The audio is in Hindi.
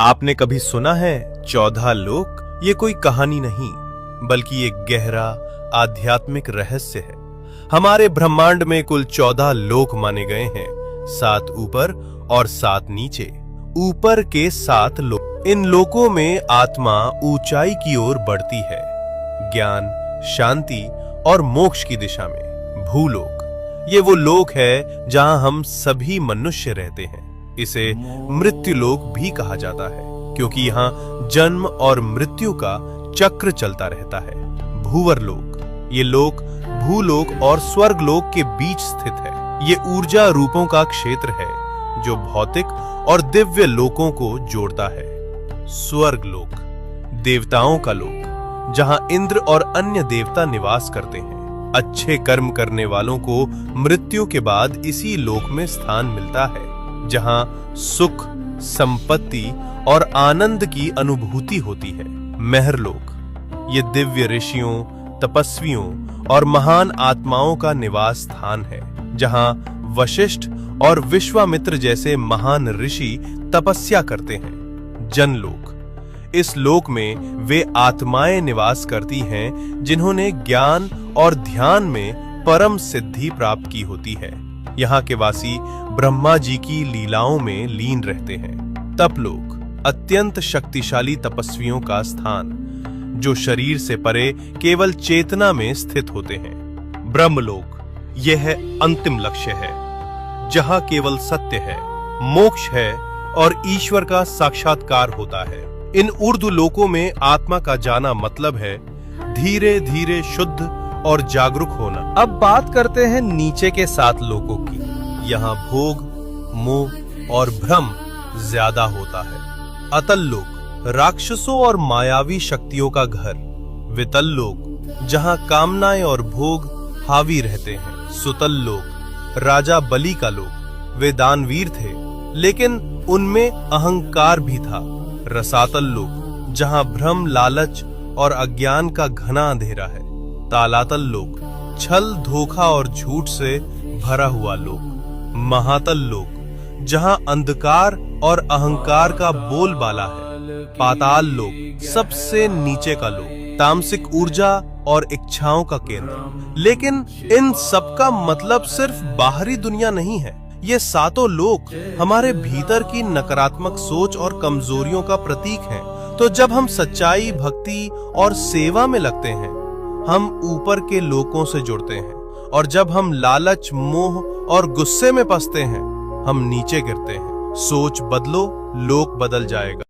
आपने कभी सुना है 14 लोक? ये कोई कहानी नहीं बल्कि एक गहरा आध्यात्मिक रहस्य है। हमारे ब्रह्मांड में कुल 14 लोक माने गए हैं, 7 ऊपर और 7 नीचे। ऊपर के 7 लोक, इन लोकों में आत्मा ऊंचाई की ओर बढ़ती है, ज्ञान, शांति और मोक्ष की दिशा में। भूलोक, ये वो लोक है जहां हम सभी मनुष्य रहते हैं। इसे मृत्युलोक भी कहा जाता है क्योंकि यहाँ जन्म और मृत्यु का चक्र चलता रहता है। भूवरलोक, ये लोक भूलोक और स्वर्गलोक के बीच स्थित है। ये ऊर्जा रूपों का क्षेत्र है जो भौतिक और दिव्य लोकों को जोड़ता है। स्वर्गलोक, देवताओं का लोक, जहां इंद्र और अन्य देवता निवास करते हैं। अच्छे कर्म करने वालों को मृत्यु के बाद इसी लोक में स्थान मिलता है, जहां सुख, संपत्ति और आनंद की अनुभूति होती है। महरलोक, ये दिव्य ऋषियों, तपस्वियों और महान आत्माओं का निवास स्थान है, जहां वशिष्ठ और विश्वामित्र जैसे महान ऋषि तपस्या करते हैं। जनलोक, इस लोक में वे आत्माएं निवास करती हैं जिन्होंने ज्ञान और ध्यान में परम सिद्धि प्राप्त की होती है। यहाँ के वासी ब्रह्मा जी की लीलाओं में लीन रहते हैं। तपलोक, अत्यंत शक्तिशाली तपस्वियों का स्थान, जो शरीर से परे केवल चेतना में स्थित होते हैं। ब्रह्मलोक, यह अंतिम लक्ष्य है, जहां केवल सत्य है, मोक्ष है और ईश्वर का साक्षात्कार होता है। इन ऊर्ध्व लोकों में आत्मा का जाना मतलब है धीरे धीरे शुद्ध और जागरूक होना। अब बात करते हैं नीचे के 7 लोकों की। यहाँ भोग, मोह और भ्रम ज्यादा होता है। अतल लोक, राक्षसों और मायावी शक्तियों का घर। वितल लोक, जहाँ कामनाएं और भोग हावी रहते हैं। सुतल लोक, राजा बलि का लोक। वे दानवीर थे लेकिन उनमें अहंकार भी था। रसातल लोक, जहाँ भ्रम, लालच और अज्ञान का घना अंधेरा है। तालातल लोक, छल, धोखा और झूठ से भरा हुआ लोक। महातल लोक, जहां अंधकार और अहंकार का बोलबाला है। पाताल लोक, सबसे नीचे का लोक, तामसिक ऊर्जा और इच्छाओं का केंद्र। लेकिन इन सब का मतलब सिर्फ बाहरी दुनिया नहीं है। ये 7 लोक हमारे भीतर की नकारात्मक सोच और कमजोरियों का प्रतीक हैं। तो जब हम सच्चाई, भक्ति और सेवा में लगते हैं, हम ऊपर के लोकों से जुड़ते हैं, और जब हम लालच, मोह और गुस्से में फंसते हैं, हम नीचे गिरते हैं। सोच बदलो, लोक बदल जाएगा।